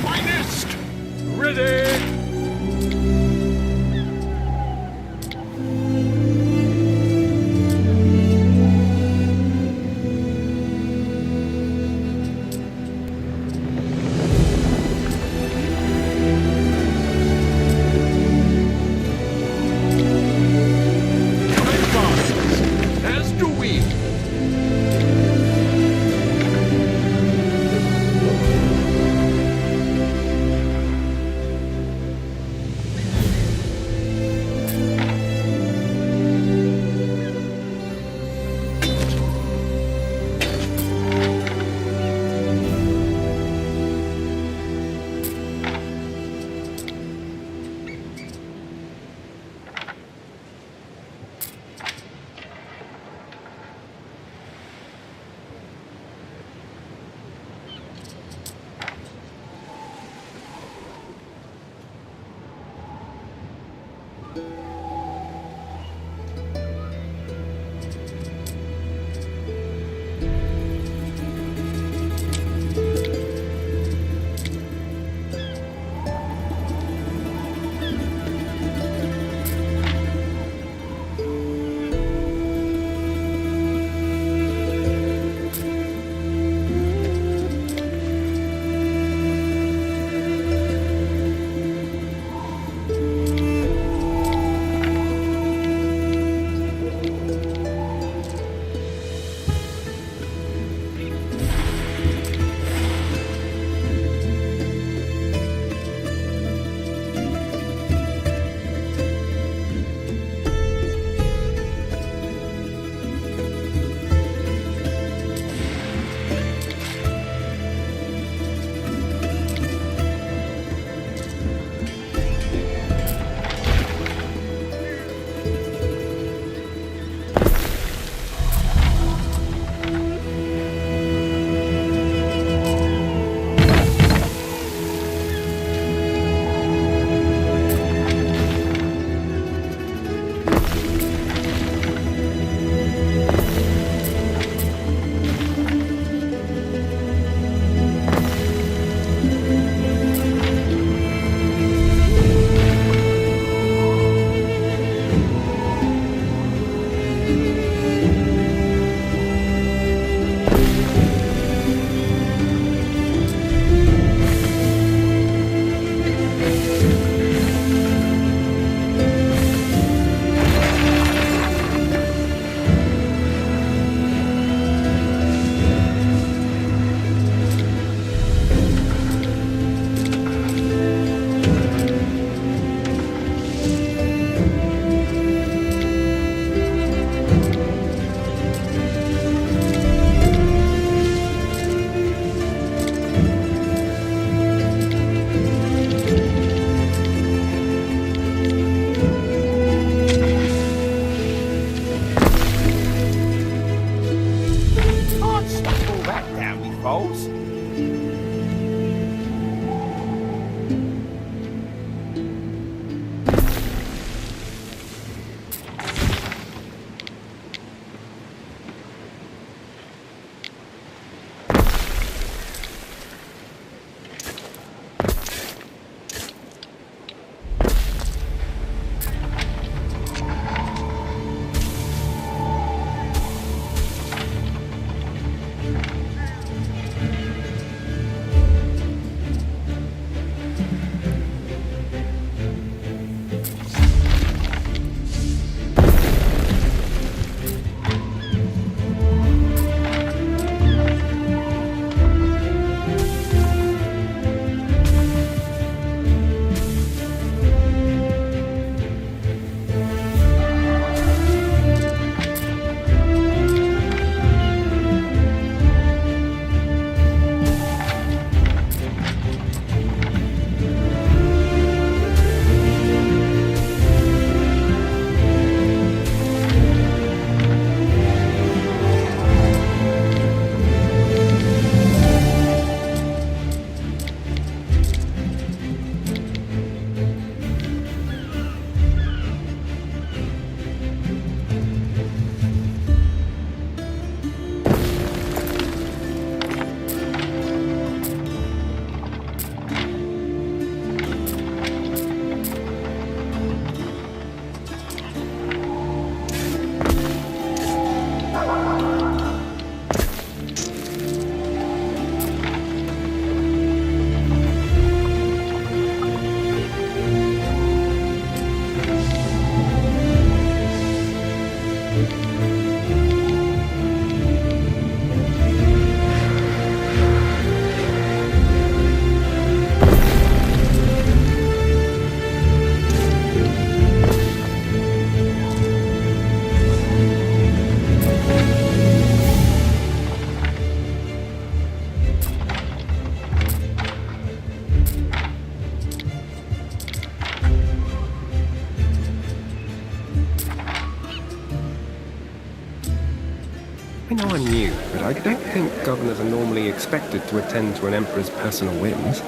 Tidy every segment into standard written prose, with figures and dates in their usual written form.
finest! Ready! As do we. but I don't think governors are normally expected to attend to an emperor's personal whims.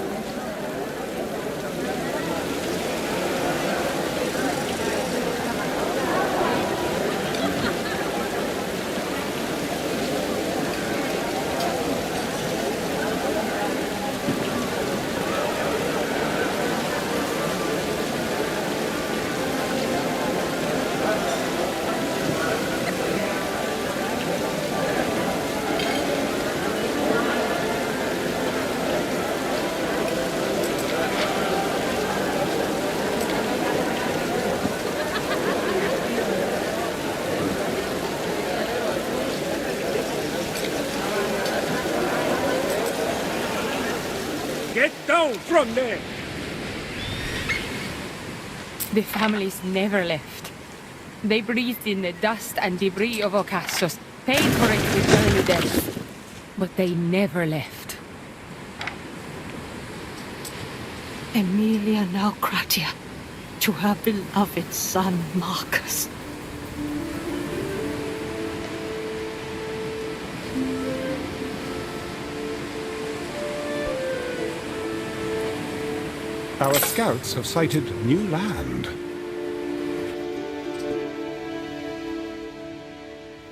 Get down from there! The families never left. They breathed in the dust and debris of Ocassos, paid for it with early death. But they never left. Emilia Naucratia, to her beloved son Marcus. Our scouts have sighted new land.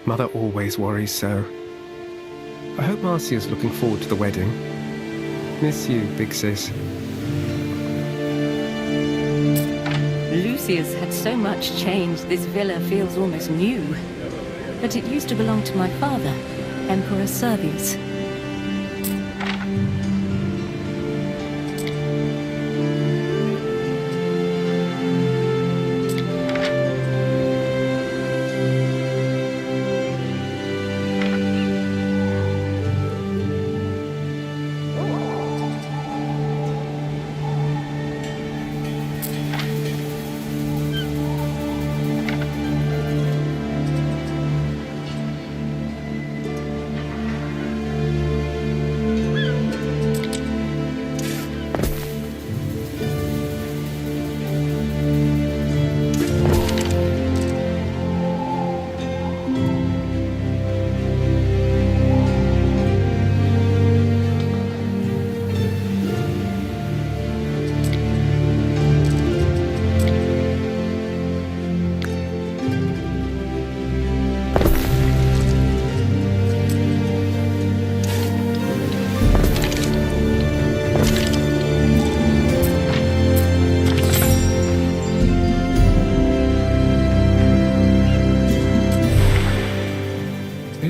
Mother always worries so. I hope Marcia's looking forward to the wedding. Miss you, big sis. Lucius had so much changed, this villa feels almost new. But it used to belong to my father, Emperor Servius.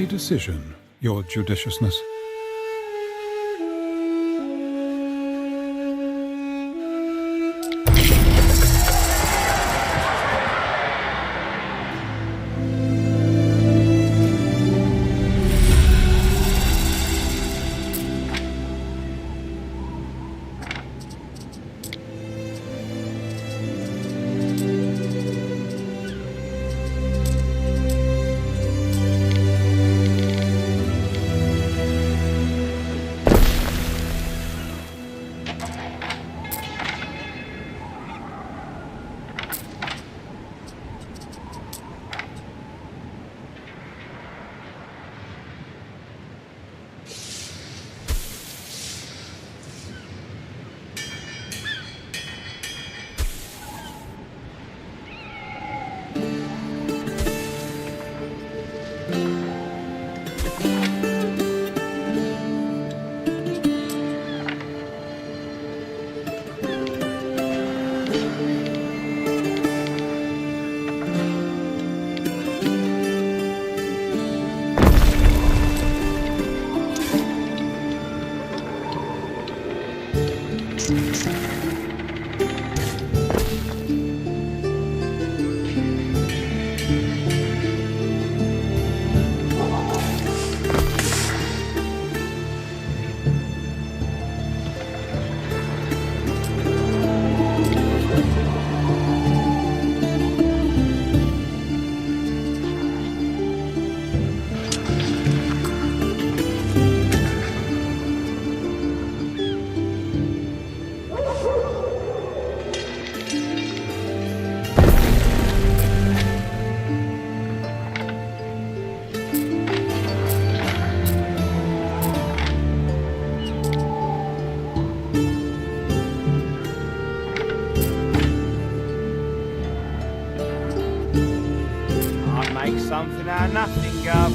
Decision, your judiciousness. Something out of nothing, Gov.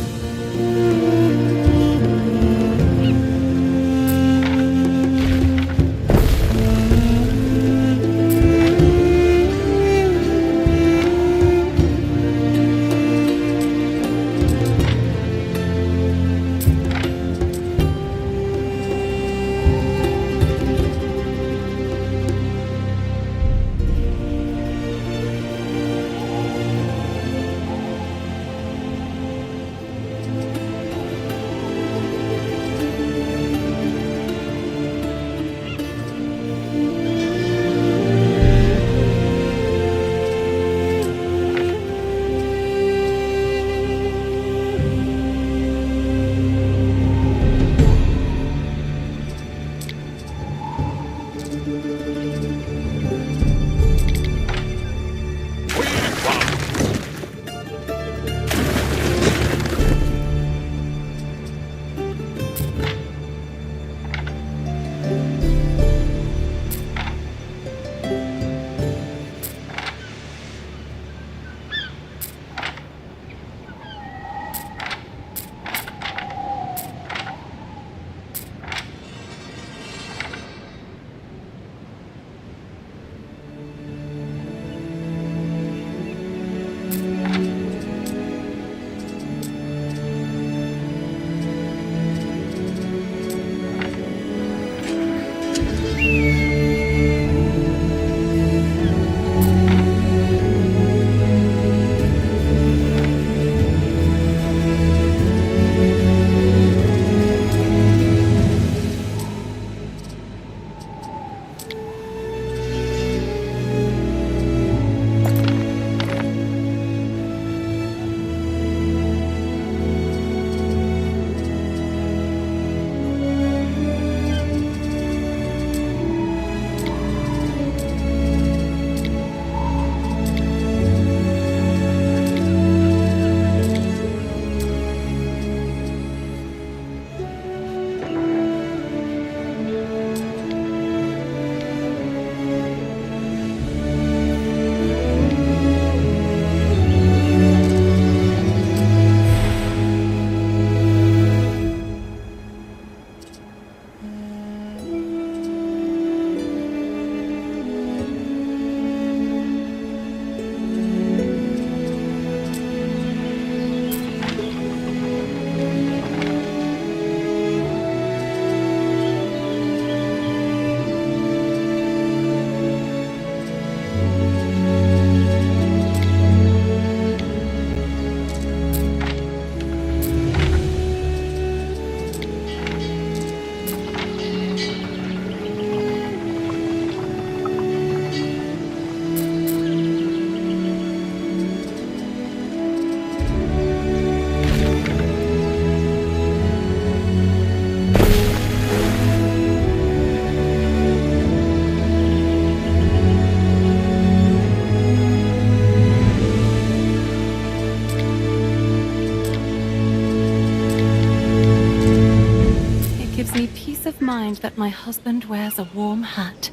Mind that my husband wears a warm hat.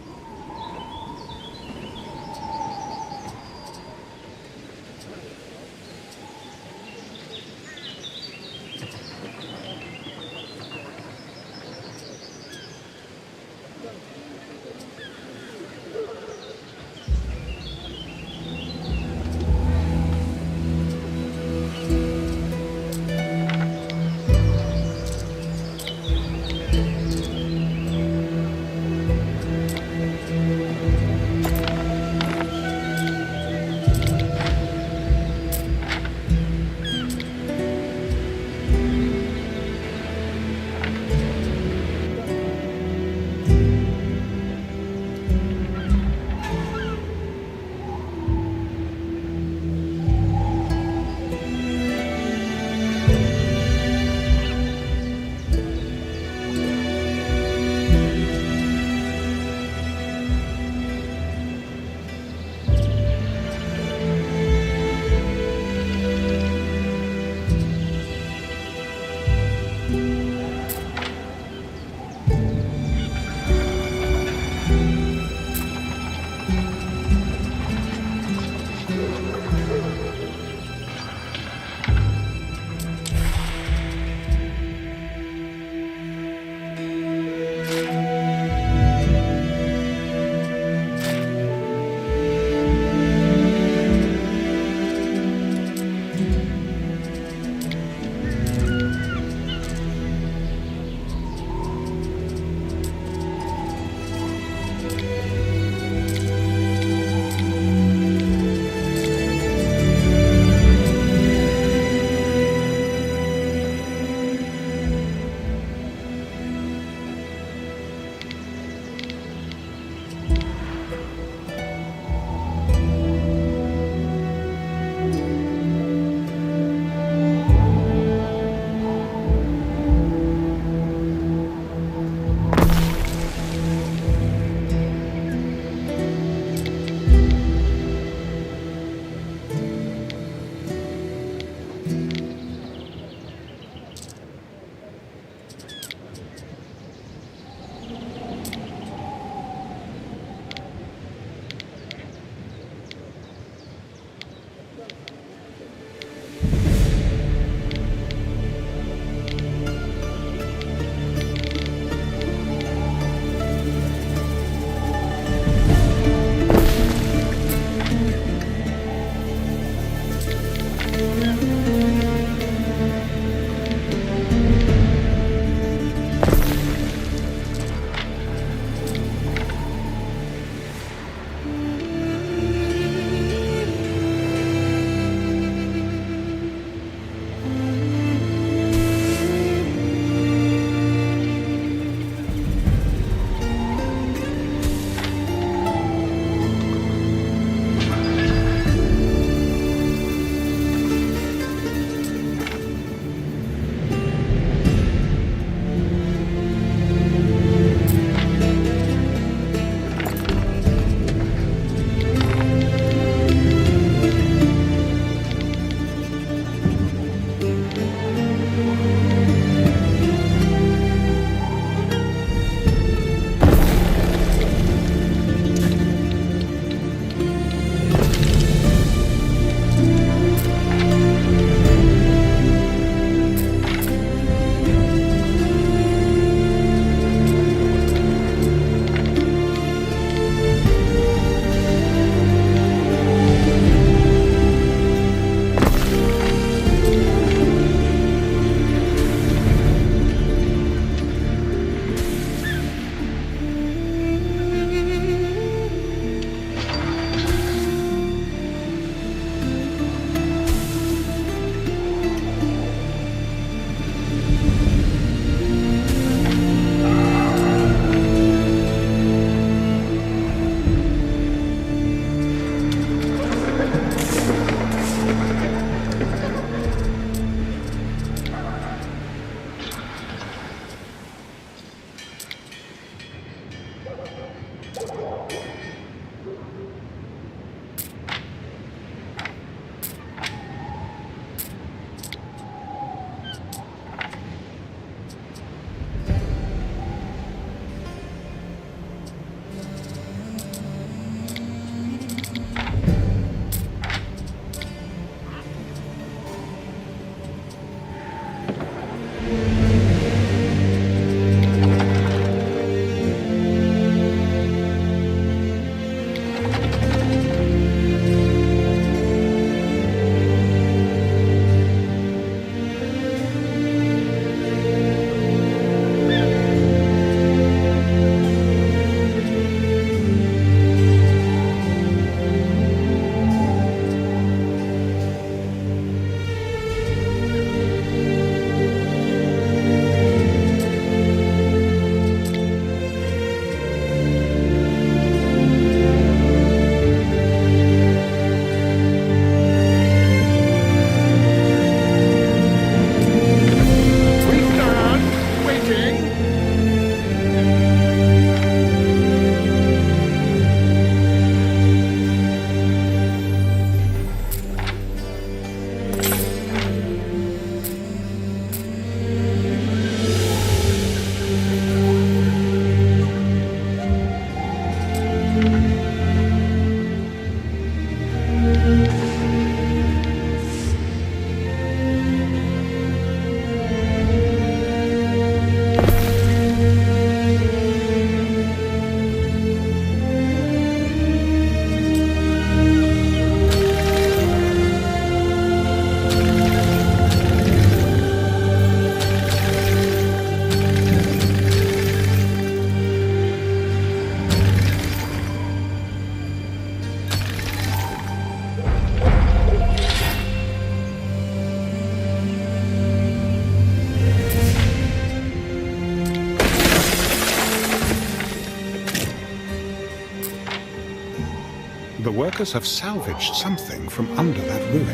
The workers have salvaged something from under that ruin.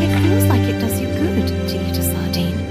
It feels like it does you good to eat a sardine.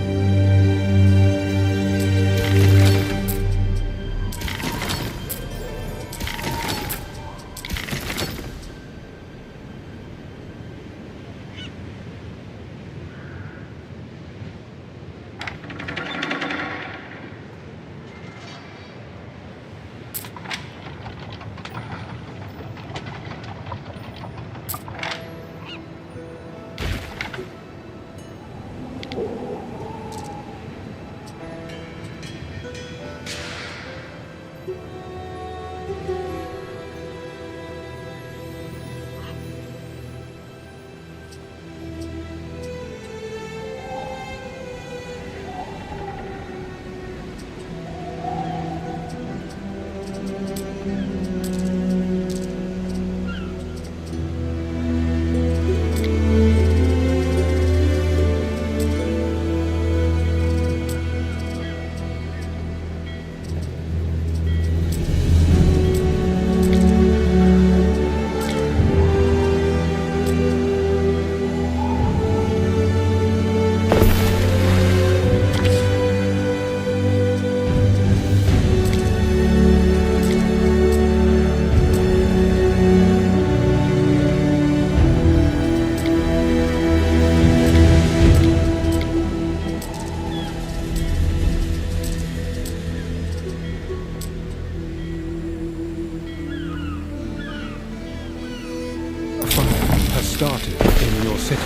Started in your city.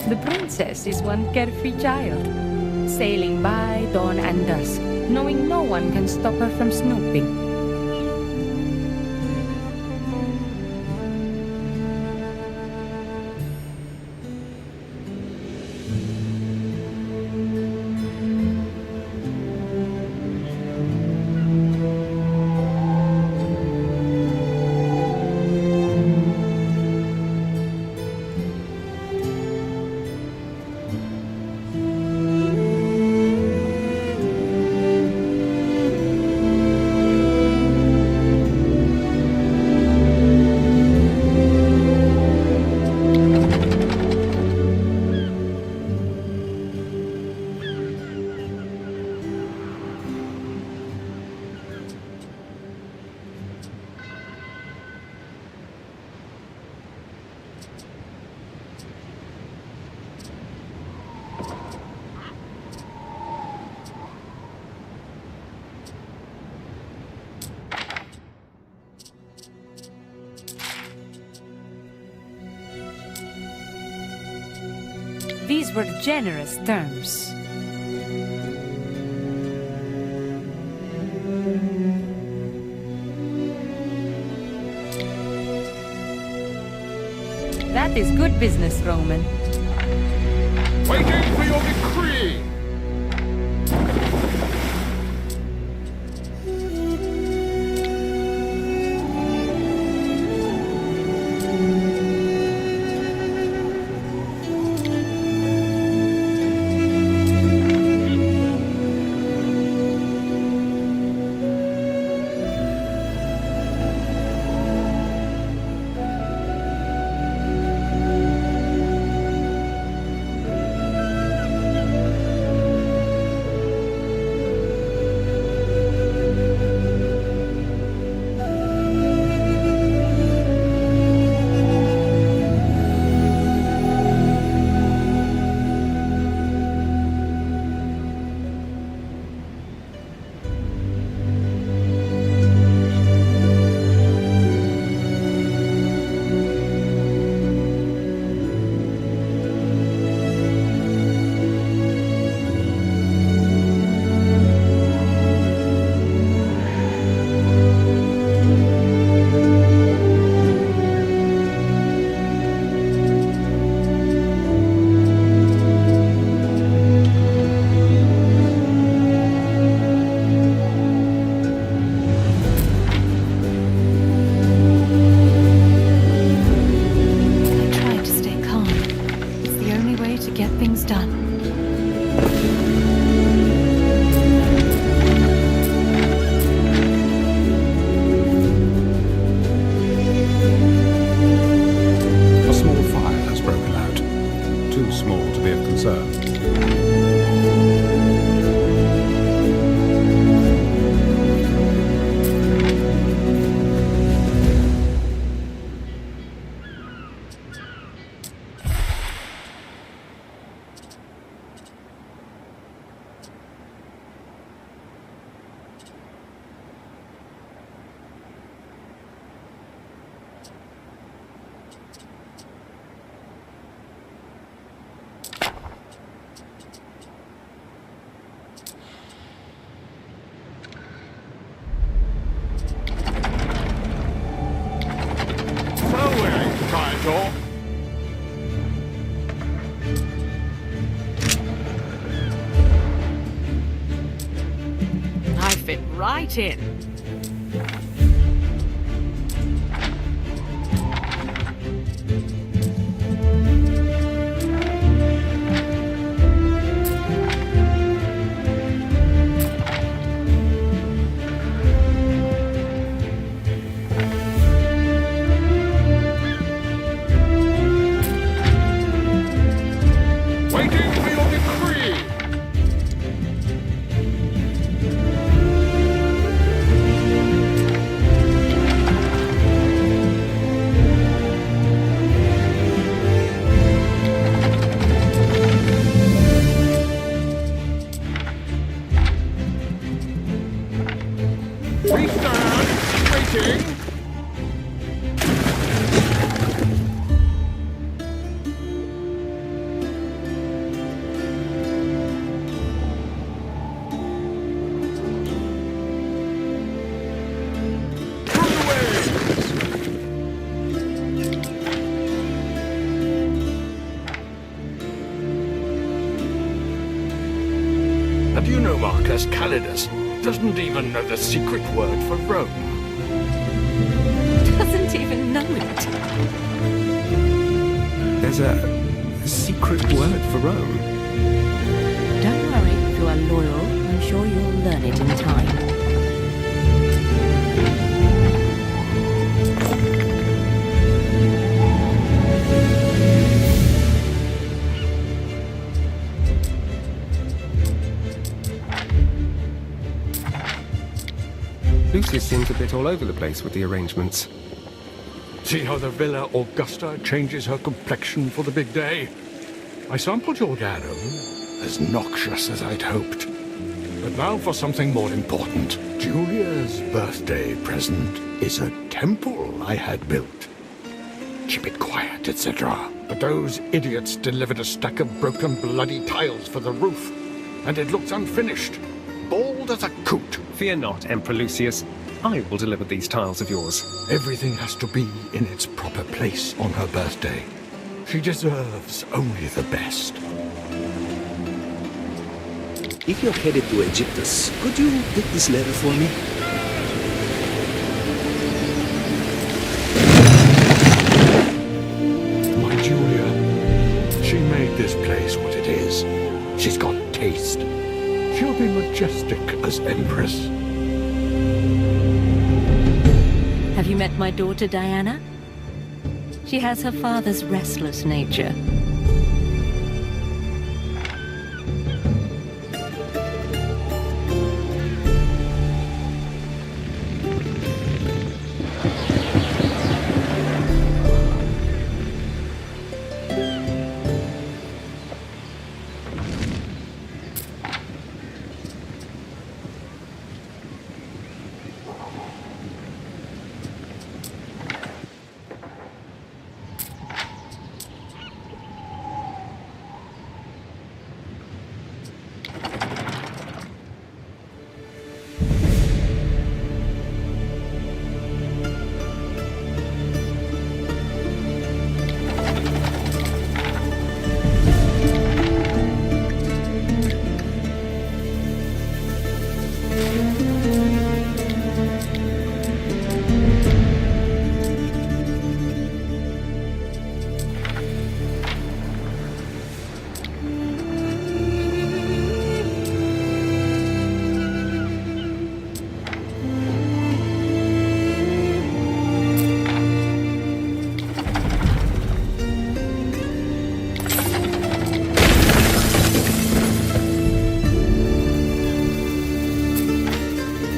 The princess is one carefree child, sailing by dawn and dusk, knowing no one can stop her from snooping. These were generous terms. That is good business, Roman. Waiting for your decree! I fit right in. Waiting for your decree! We stand waiting. And you know, Marcus Calidus doesn't even know the secret word for Rome. Doesn't even know it. There's a secret word for Rome. Don't worry, if you are loyal, I'm sure you'll learn it in time. Lucius seems a bit all over the place with the arrangements. See how the Villa Augusta changes her complexion for the big day? I sampled your Anno, as noxious as I'd hoped. But now for something more important. Julia's birthday present is a temple I had built. Keep it quiet, etc. But those idiots delivered a stack of broken bloody tiles for the roof, and it looks unfinished. Bald as a coot. Fear not, Emperor Lucius. I will deliver these tiles of yours. Everything has to be in its proper place on her birthday. She deserves only the best. If you're headed to Egyptus, could you get this letter for me? My Julia, she made this place what it is. She's got taste. She'll be majestic as Empress. Have you met my daughter, Diana? She has her father's restless nature.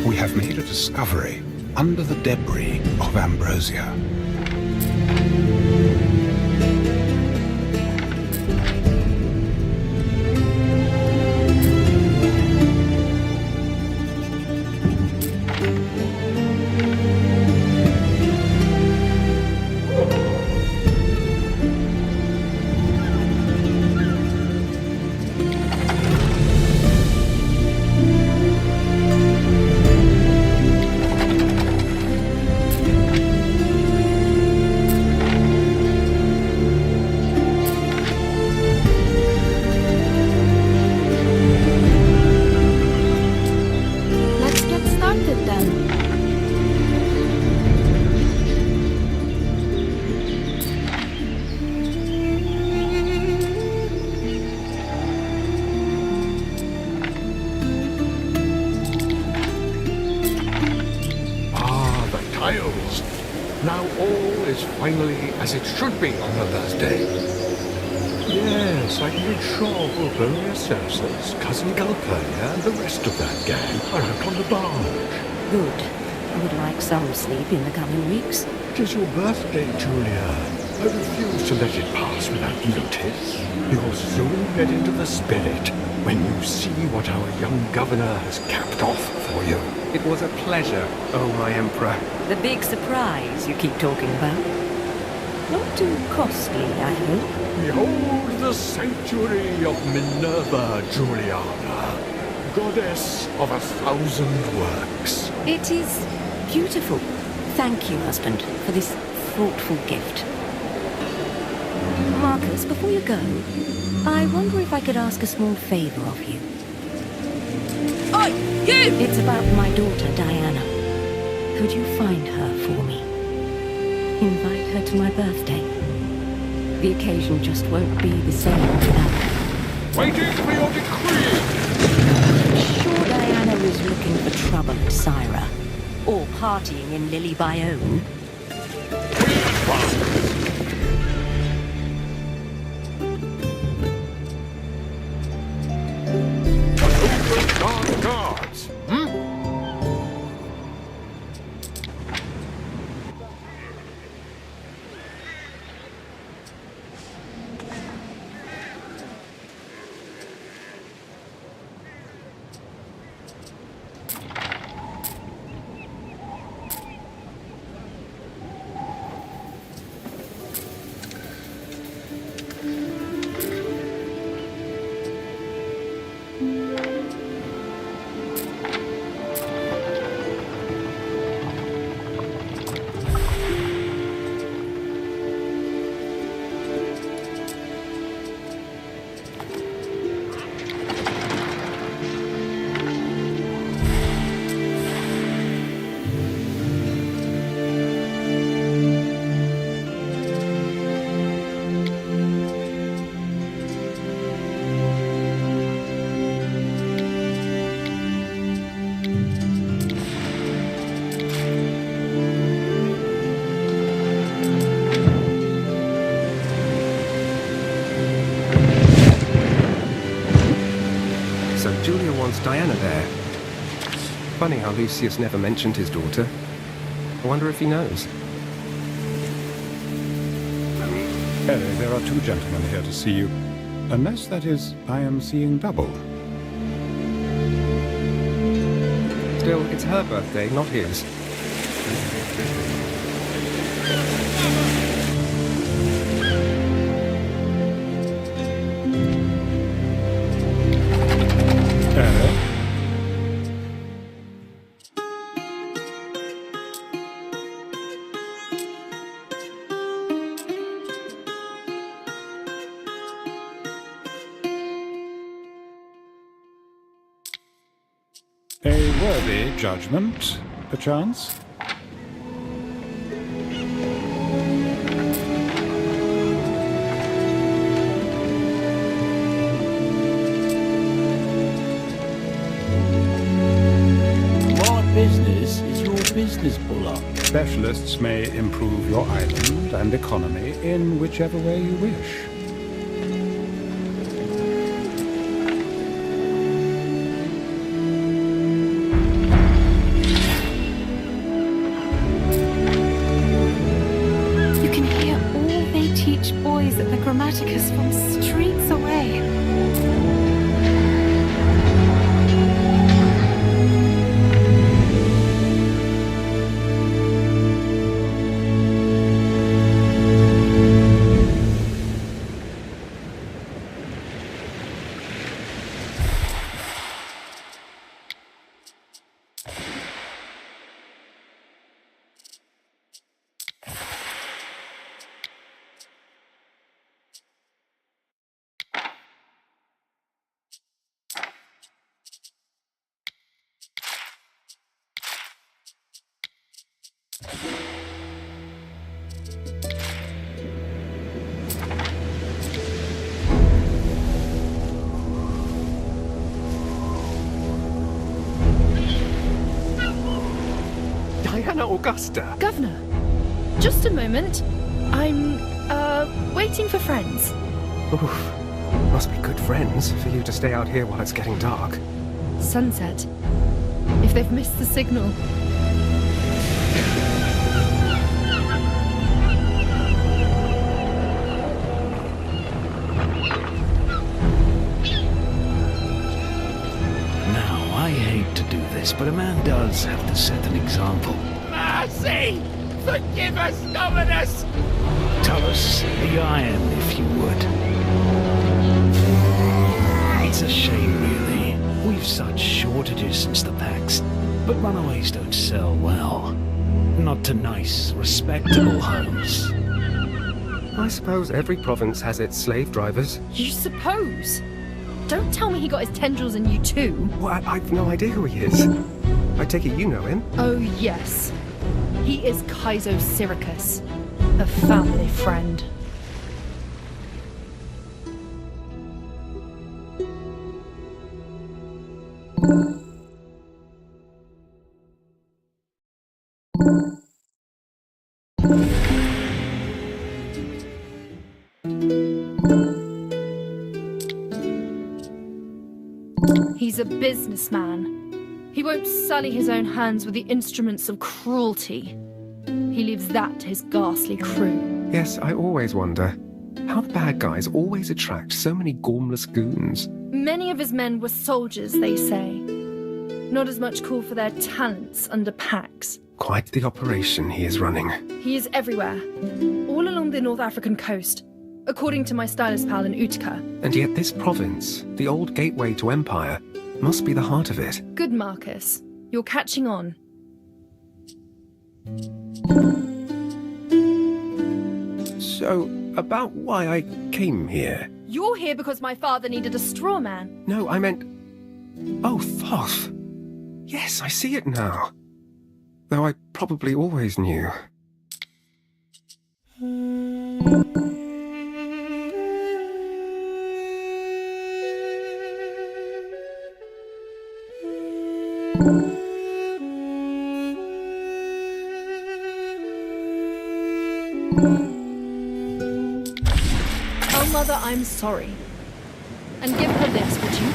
We have made a discovery under the debris of Ambrosia. Let's get started then. Ah, the tiles. Now all is finally as it should be on her birthday. Yes, I made sure Fulvonia Cersei's cousin Galpernia and the rest of that gang are out on the barge. Good. I would like some sleep in the coming weeks. It is your birthday, Julia. I refuse to let it pass without notice. You'll soon get into the spirit when you see what our young governor has capped off for you. It was a pleasure, oh my Emperor. The big surprise you keep talking about. Not too costly, I hope. Behold the sanctuary of Minerva Juliana, goddess of 1,000 works. It is beautiful. Thank you, husband, for this thoughtful gift. Marcus, before you go, I wonder if I could ask a small favor of you. Oi, you! It's about my daughter, Diana. Could you find her for me? Invite her to my birthday. The occasion just won't be the same without her. Waiting for your decree! Sure Diana is looking for trouble at Syra. Or partying in Lily Bayonne. Guards! wants Diana there. Funny how Lucius never mentioned his daughter. I wonder if he knows. There are two gentlemen here to see you. Unless, that is, I am seeing double. Still, it's her birthday, not his. A worthy judgment, perchance? My business is your business, Bullock. Specialists may improve your island and economy in whichever way you wish. Boys at the Grammaticus from streets away. Diana Augusta! Governor, just a moment. I'm, waiting for friends. Oof. Must be good friends for you to stay out here while it's getting dark. Sunset. If they've missed the signal. Now, I hate to do this, but a man does have to set an example. Mercy! Forgive us, Dominus! Tullus, the iron, if you would. It's a shame, really. We've such shortages since the Pax, but runaways don't sell well. Not to nice, respectable homes. I suppose every province has its slave drivers. You suppose? Don't tell me he got his tendrils in you too. Well, I've no idea who he is. I take it you know him. Oh yes. He is Kaizo Syricus, a family friend. He's a businessman. He won't sully his own hands with the instruments of cruelty. He leaves that to his ghastly crew. Yes, I always wonder how the bad guys always attract so many gormless goons. Many of his men were soldiers, they say. Not as much call for their talents under Pax. Quite the operation he is running. He is everywhere, all along the North African coast, according to my stylist pal in Utica. And yet this province, the old gateway to empire, must be the heart of it. Good, Marcus. You're catching on. So, about why I came here. You're here because my father needed a straw man. No, I meant... Oh, Thoth. Yes, I see it now. Though I probably always knew. Oh, Mother, I'm sorry. And give her this, would you?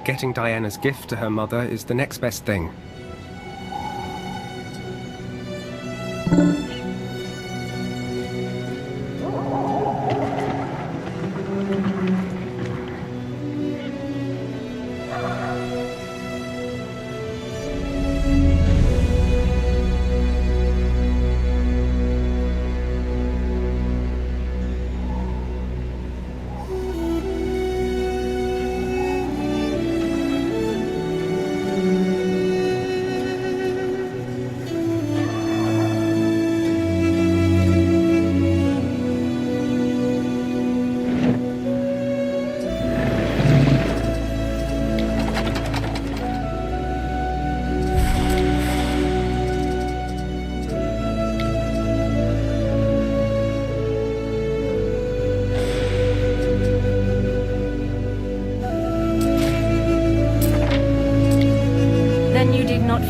Getting Diana's gift to her mother is the next best thing.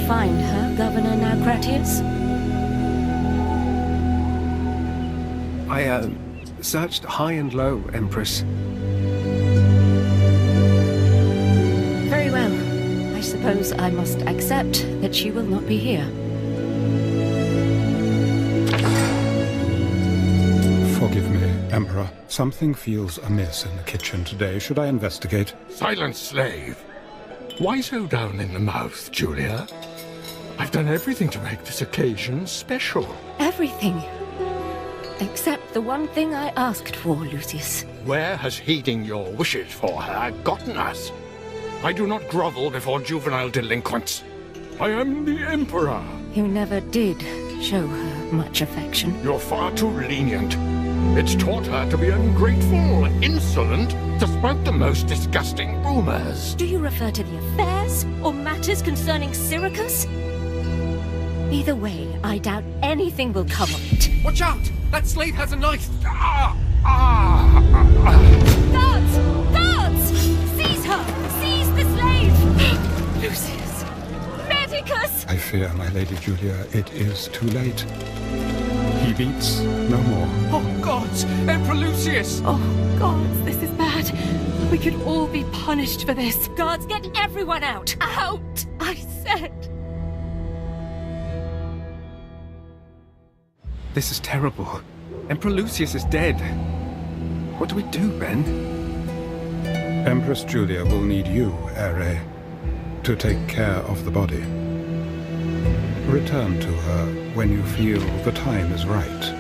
Find her, Governor Naucratius? I, searched high and low, Empress. Very well. I suppose I must accept that she will not be here. Forgive me, Emperor. Something feels amiss in the kitchen today. Should I investigate? Silence, slave. Why so down in the mouth, Julia? I've done everything to make this occasion special. Everything. Except the one thing I asked for, Lucius. Where has heeding your wishes for her gotten us? I do not grovel before juvenile delinquents. I am the Emperor. You never did show her much affection. You're far too lenient. It's taught her to be ungrateful, insolent, to sprout the most disgusting rumors. Do you refer to the affairs or matters concerning Syracuse? Either way, I doubt anything will come of it. Watch out! That slave has a knife! Guards! Guards! Seize her! Seize the slave! Lucius! Medicus! I fear, my Lady Julia, it is too late. He beats no more. Oh, gods! Emperor Lucius! Oh, gods, this is bad. We could all be punished for this. Guards, get everyone out! Out! I said! This is terrible. Emperor Lucius is dead. What do we do, Ben? Empress Julia will need you, Ere, to take care of the body. Return to her when you feel the time is right.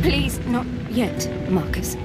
Please, not yet, Marcus.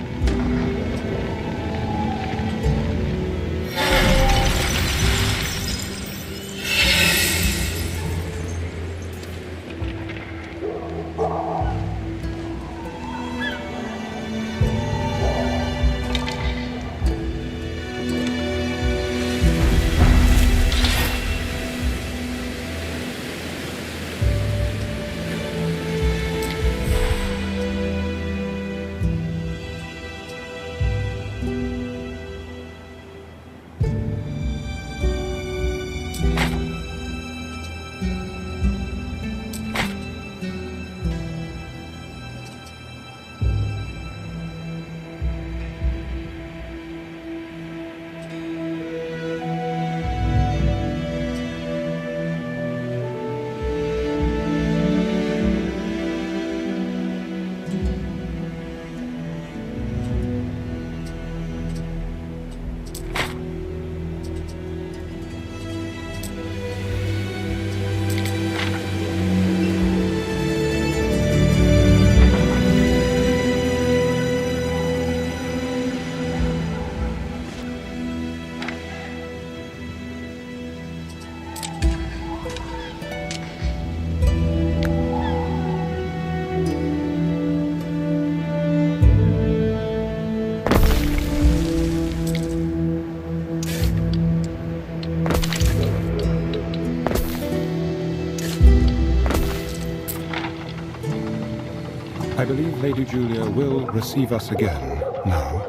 I believe Lady Julia will receive us again now.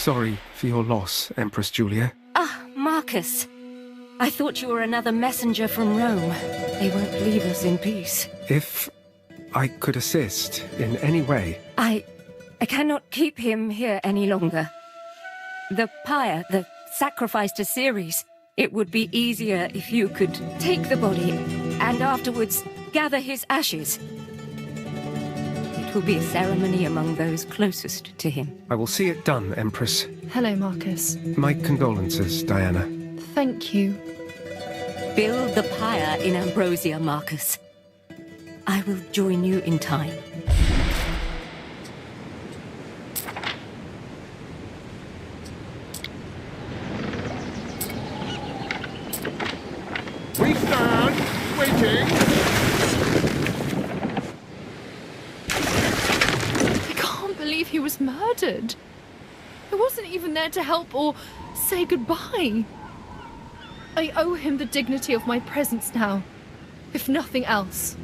sorry for your loss, Empress Julia. Ah, Marcus. I thought you were another messenger from Rome. They won't leave us in peace. If I could assist in any way... I cannot keep him here any longer. The pyre, the sacrifice to Ceres, it would be easier if you could take the body and afterwards gather his ashes. It will be a ceremony among those closest to him. I will see it done, Empress. Hello, Marcus. My condolences, Diana. Thank you. Build the pyre in Ambrosia, Marcus. I will join you in time. We stand, waiting. I can't believe he was murdered. I wasn't even there to help or say goodbye. I owe him the dignity of my presence now, if nothing else.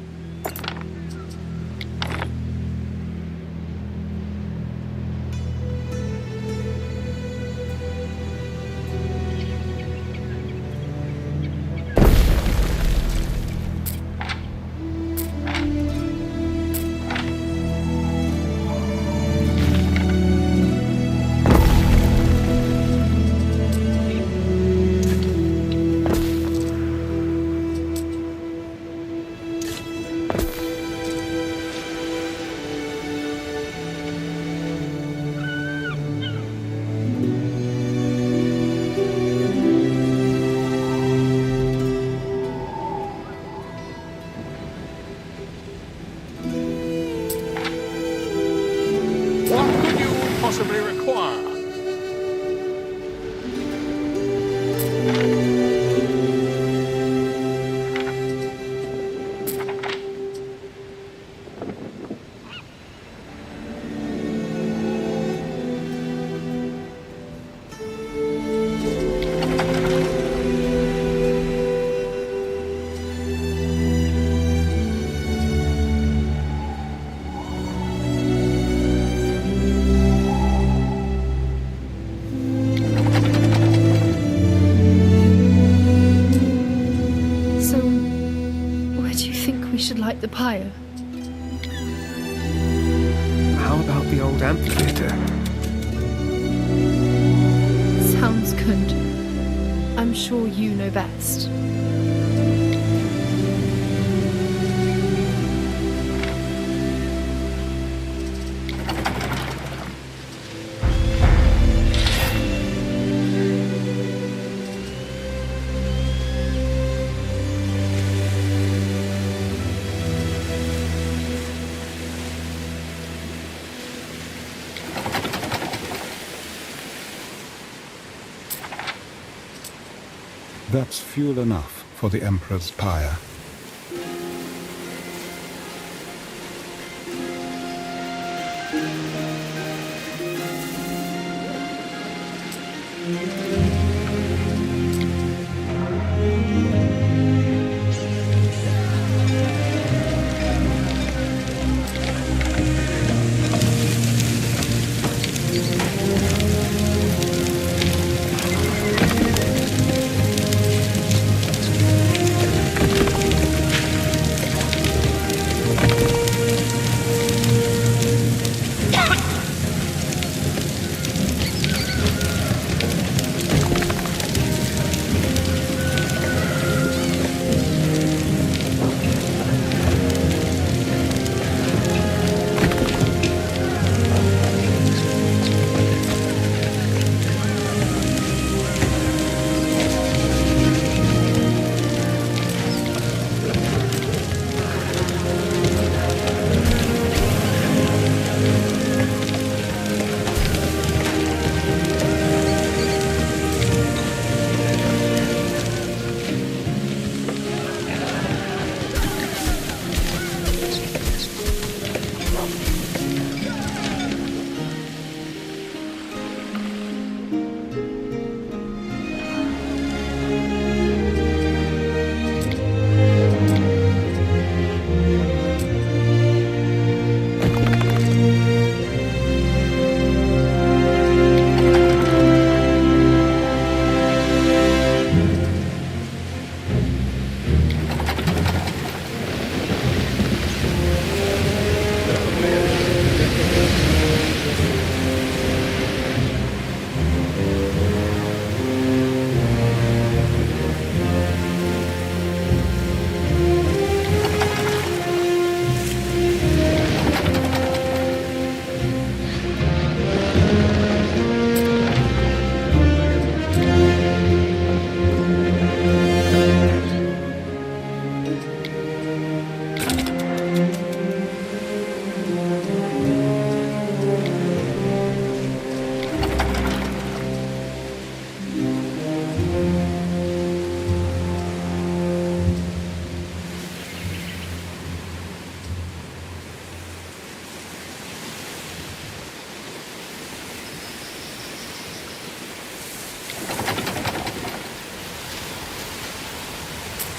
What could you possibly require? So, where do you think we should light the pyre? How about the old amphitheatre? Sounds good. I'm sure you know best. That's fuel enough for the Emperor's pyre.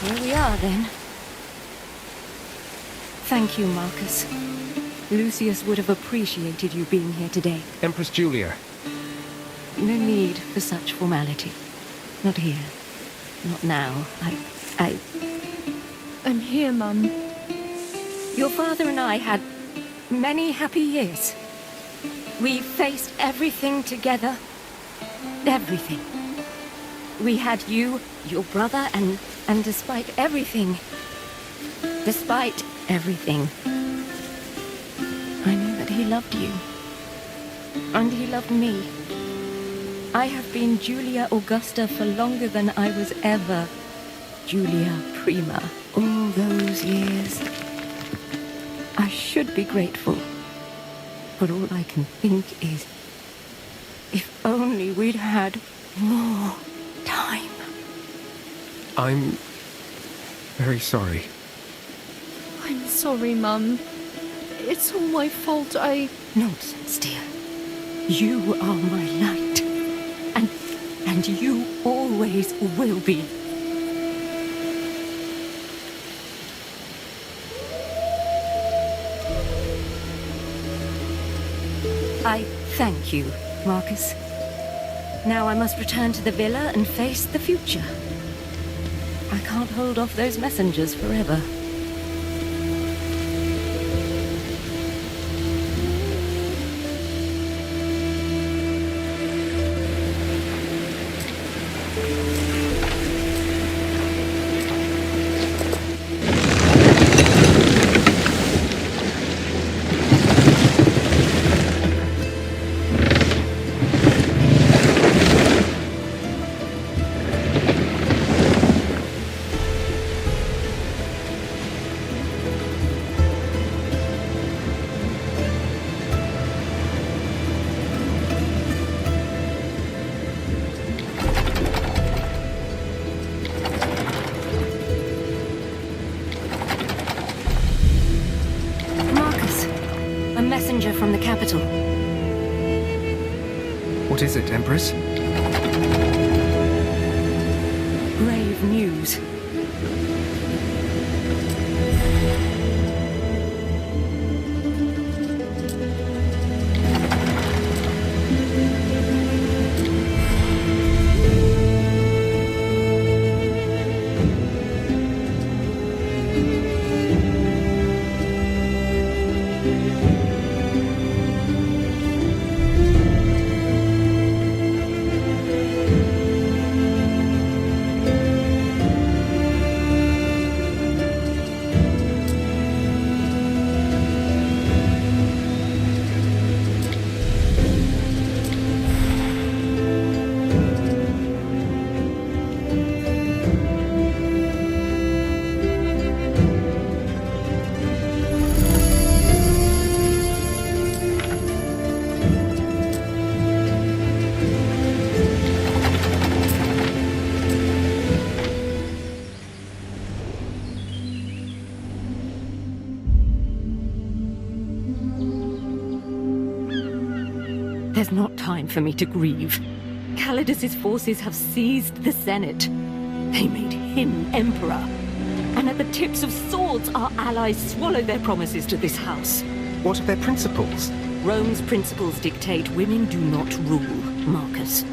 Here we are, then. Thank you, Marcus. Lucius would have appreciated you being here today. Empress Julia. No need for such formality. Not here. Not now. I'm here, Mum. Your father and I had many happy years. We faced everything together. Everything. We had you, your brother, and despite everything, I knew that he loved you. And he loved me. I have been Julia Augusta for longer than I was ever Julia Prima. All those years. I should be grateful. But all I can think is, if only we'd had more time. I'm very sorry. I'm sorry, Mum. It's all my fault. Nonsense, dear. You are my light. And you always will be. I thank you, Marcus. Now I must return to the villa and face the future. I can't hold off those messengers forever. Messenger from the capital. What is it, Empress? Grave news. There's not time for me to grieve. Calidus's forces have seized the Senate. They made him emperor. And at the tips of swords, our allies swallow their promises to this house. What are their principles? Rome's principles dictate women do not rule, Marcus.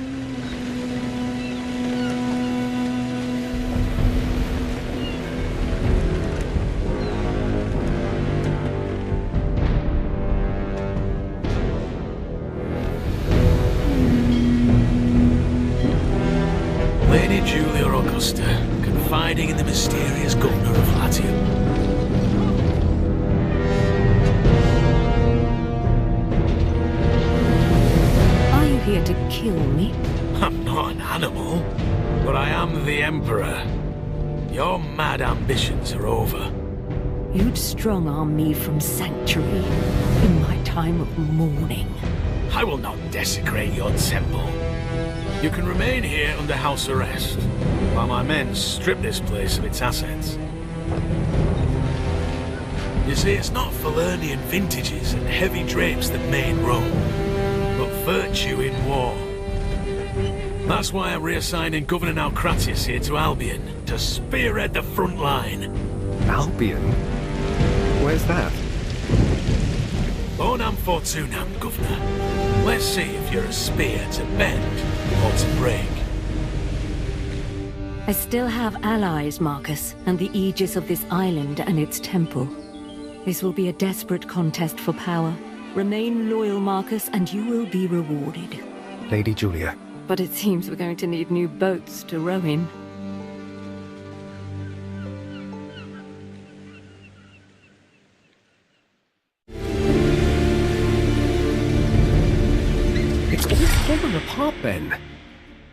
Lady Julia Augusta, confiding in the mysterious governor of Latium. Are you here to kill me? I'm not an animal, but I am the Emperor. Your mad ambitions are over. You'd strong-arm me from sanctuary in my time of mourning. I will not desecrate your temple. You can remain here under house arrest, while my men strip this place of its assets. You see, it's not Falernian vintages and heavy drapes that made Rome, but virtue in war. That's why I'm reassigning Governor Naucratius here to Albion, to spearhead the front line. Albion? Where's that? Bonam Fortunam, Governor. Let's see if you're a spear to bend or to break. I still have allies, Marcus, and the aegis of this island and its temple. This will be a desperate contest for power. Remain loyal, Marcus, and you will be rewarded. Lady Julia. But it seems we're going to need new boats to row in. It's all fallen apart, Ben.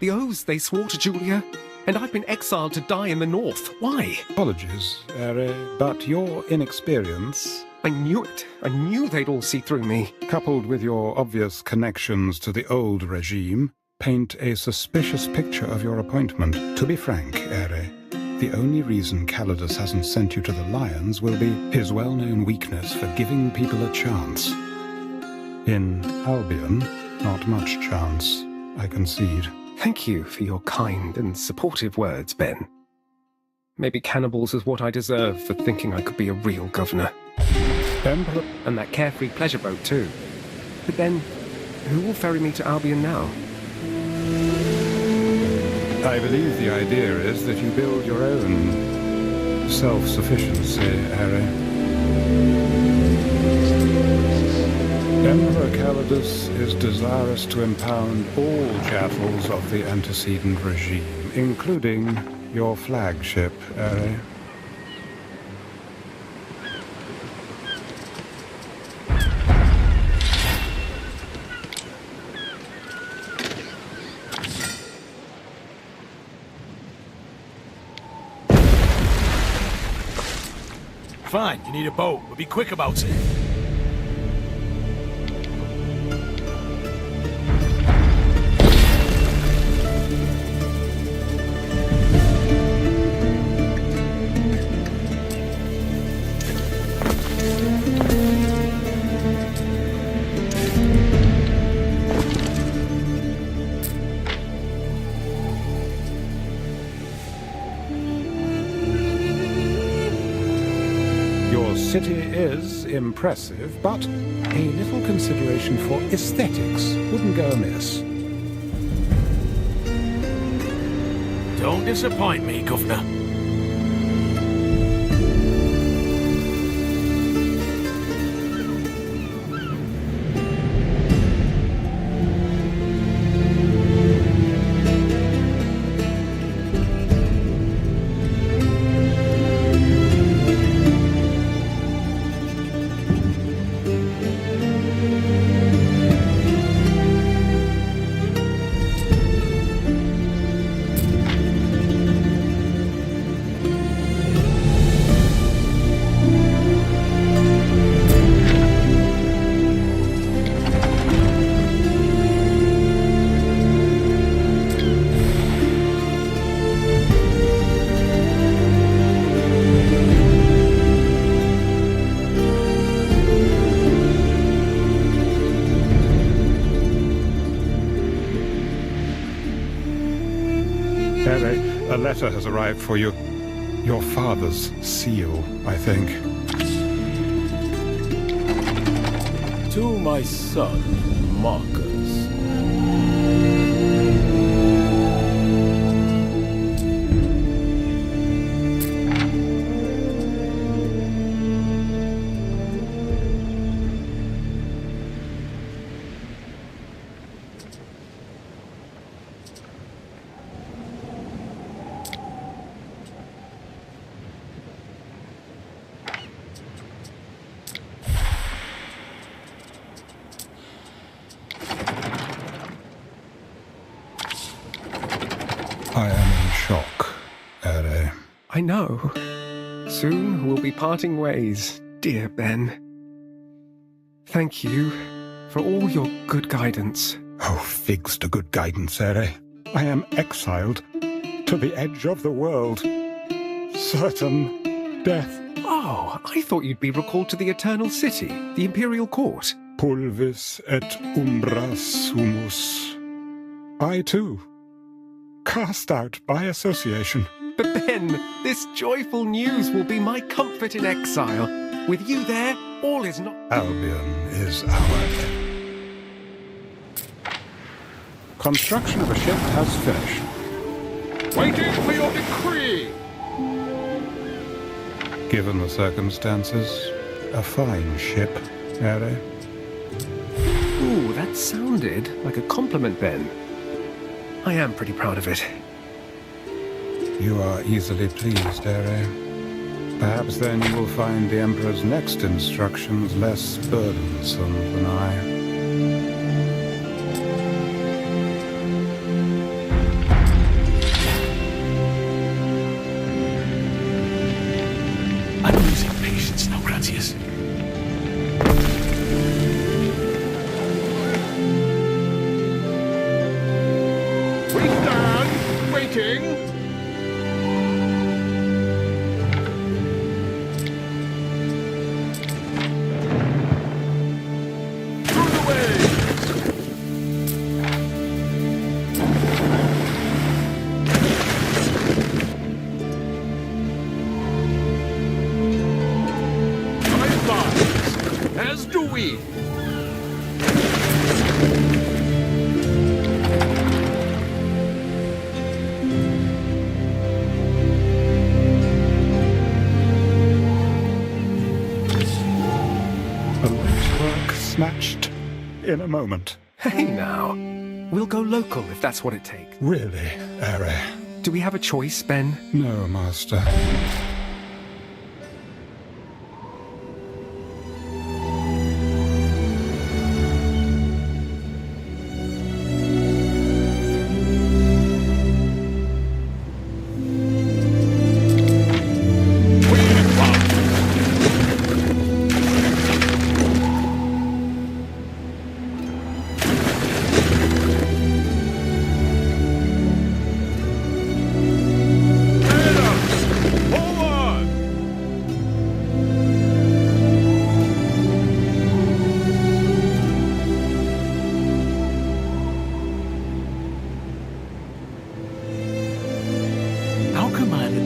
The oaths they swore to Julia, and I've been exiled to die in the north. Why? Apologies, Ere, but your inexperience... I knew it. I knew they'd all see through me. coupled with your obvious connections to the old regime, paint a suspicious picture of your appointment. To be frank, Ere, the only reason Calidus hasn't sent you to the Lions will be his well-known weakness for giving people a chance. In Albion, not much chance, I concede. Thank you for your kind and supportive words, Ben. Maybe cannibals is what I deserve for thinking I could be a real governor. Emperor... And that carefree pleasure boat, too. But then, who will ferry me to Albion now? I believe the idea is that you build your own self-sufficiency, Ere. Emperor Calidus is desirous to impound all chattels of the antecedent regime, including your flagship, Ere. Fine, you need a boat, but be quick about it. City is impressive, but a little consideration for aesthetics wouldn't go amiss. Don't disappoint me, Governor. A letter has arrived for you. Your father's seal, I think. To my son, Marcus. I am in shock, Ere. I know. Soon we'll be parting ways, dear Ben. Thank you for all your good guidance. Oh, figs to good guidance, Ere. I am exiled to the edge of the world. Certain death. Oh, I thought you'd be recalled to the Eternal City, the Imperial Court. Pulvis et umbra sumus. I too, cast out by association. But then, this joyful news will be my comfort in exile. With you there, all is not... Albion is our... Construction of a ship has finished. Waiting for your decree! Given the circumstances, a fine ship, Ere. Ooh, that sounded like a compliment, Ben. I am pretty proud of it. You are easily pleased, Ere. Perhaps then you will find the Emperor's next instructions less burdensome than I. I'm losing patience now, Gratius. We stand, waiting. As do we. A life's work snatched in a moment. Hey now, we'll go local if that's what it takes. Really, Ere? Do we have a choice, Ben? No, Master.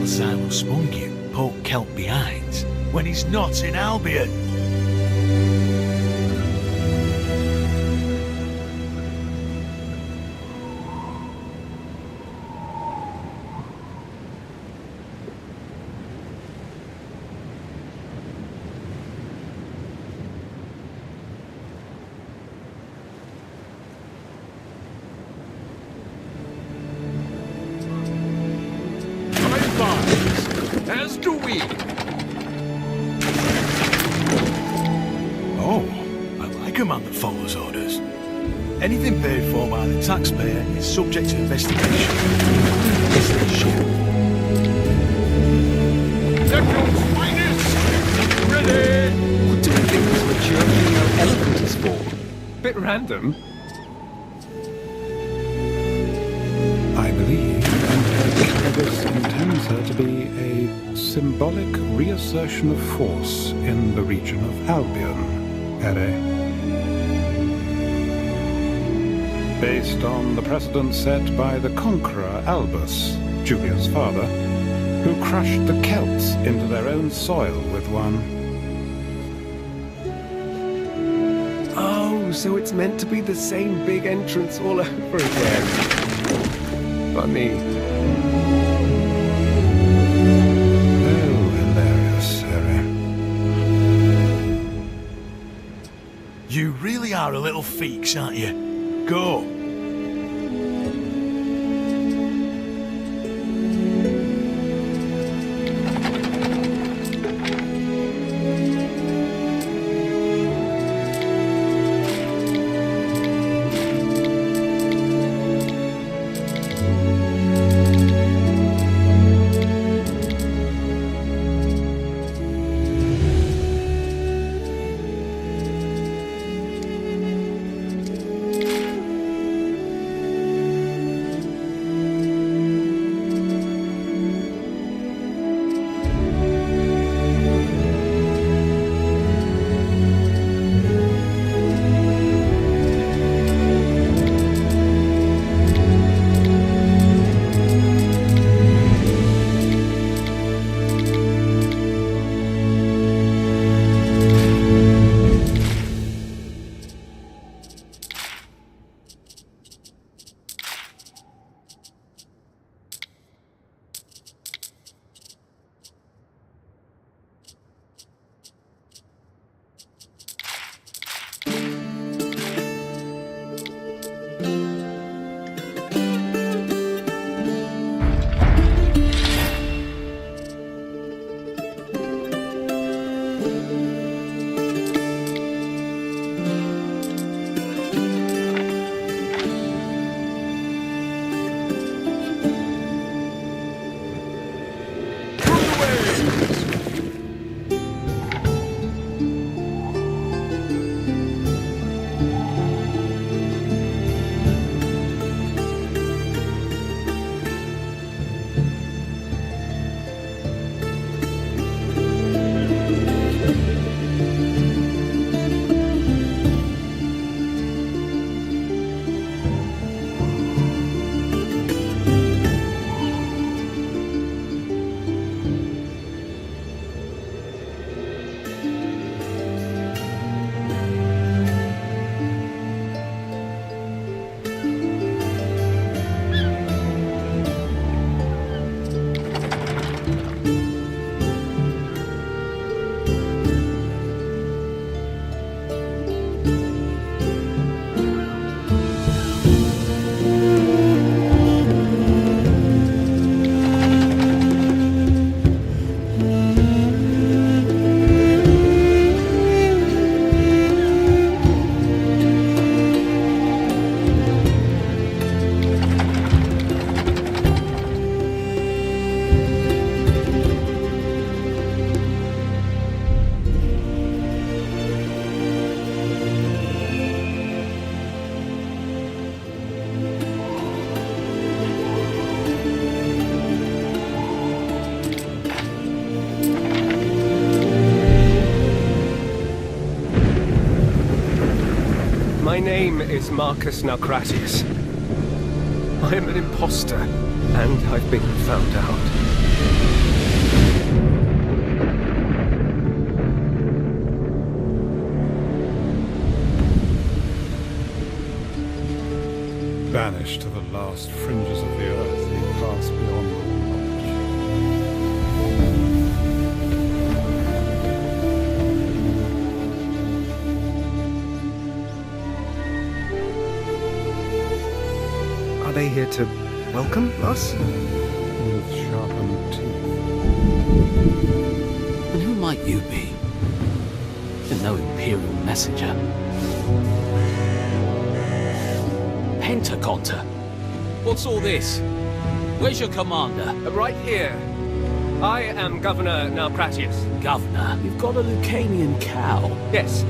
Xylo Spungiu poke Kelp behind when he's not in Albion? As do we. Oh, I like a man that follows orders. Anything paid for by the taxpayer is subject to investigation. It's the ship. Deputy's finest! Ready! What do we think this mature female elephant is for? Bit random. I believe Calidus intends her to be a symbolic reassertion of force in the region of Albion, Ere. Based on the precedent set by the conqueror Albus, Julia's father, who crushed the Celts into their own soil with one. Oh, so it's meant to be the same big entrance all over again. Funny. Oh, hilarious, Ere. You really are a little feeks, aren't you? Go. My name is Marcus Naucratius. I am an imposter, and I've been found out. Banished to the last fringes of the earth, you pass beyond all knowledge. Are they here to welcome us? With sharpened teeth. And who might you be? You're no Imperial messenger. Pentaconter? What's all this? Where's your commander? Right here. I am Governor Naucratius. Governor? You've got a Lucanian cow. Yes.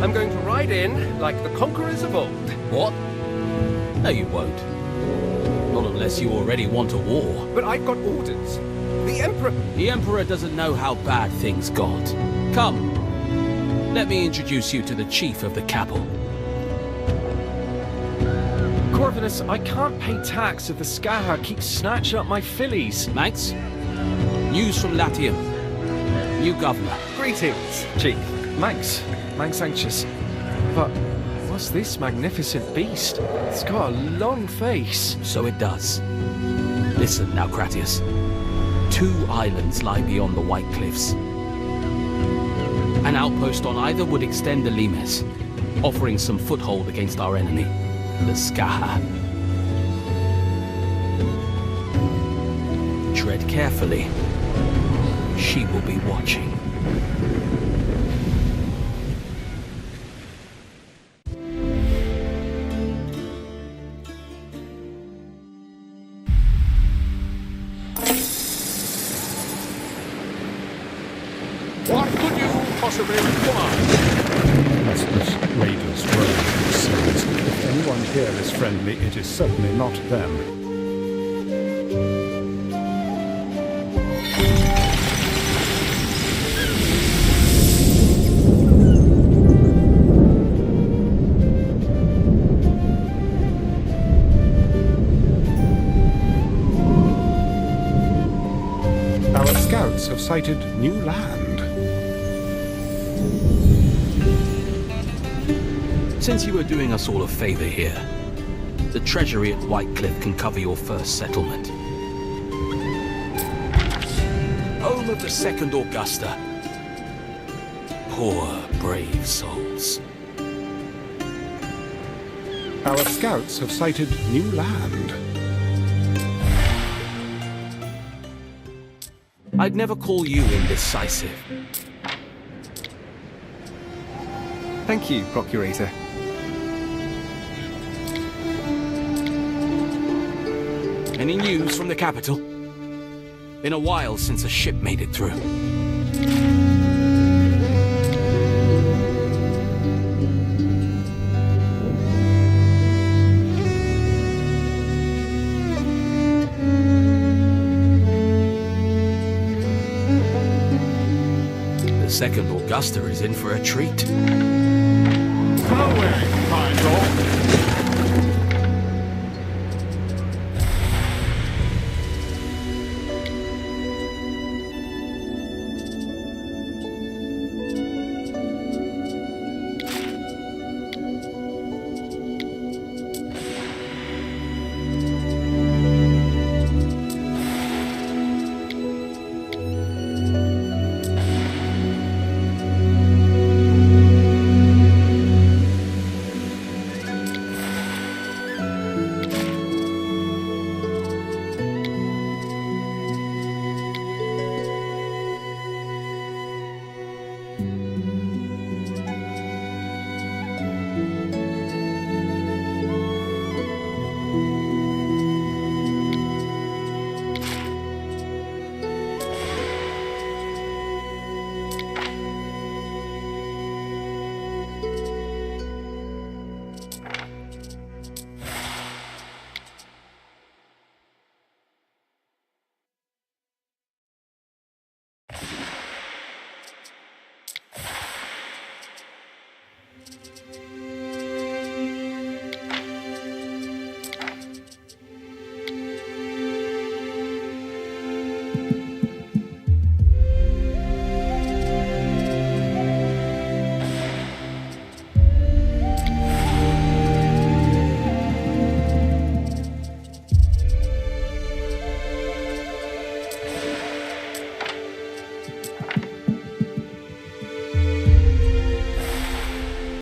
I'm going to ride in like the conquerors of old. What? No, you won't. Not unless you already want a war. But I've got orders. The Emperor... The Emperor doesn't know how bad things got. Come. Let me introduce you to the chief of the Cabal. Corvinus, I can't pay tax if the Skaha keeps snatching up my fillies. Manx? News from Latium. New governor. Greetings, Chief. Manx anxious. But what's this magnificent beast? It's got a long face. So it does. Listen, Naucratius. 2 islands lie beyond the White Cliffs. An outpost on either would extend the Limes, offering some foothold against our enemy, the Skaha. Tread carefully. She will be watching. What could you possibly require? Restless raiders roam these seas. If anyone here is friendly, it is certainly not them. Our scouts have sighted new land. Since you are doing us all a favor here, the treasury at Whitecliff can cover your first settlement. Home of the Second Augusta. Poor, brave souls. Our scouts have sighted new land. I'd never call you indecisive. Thank you, Procurator. Any news from the capital? Been a while since a ship made it through. The Second Augusta is in for a treat. Come away, kind dog.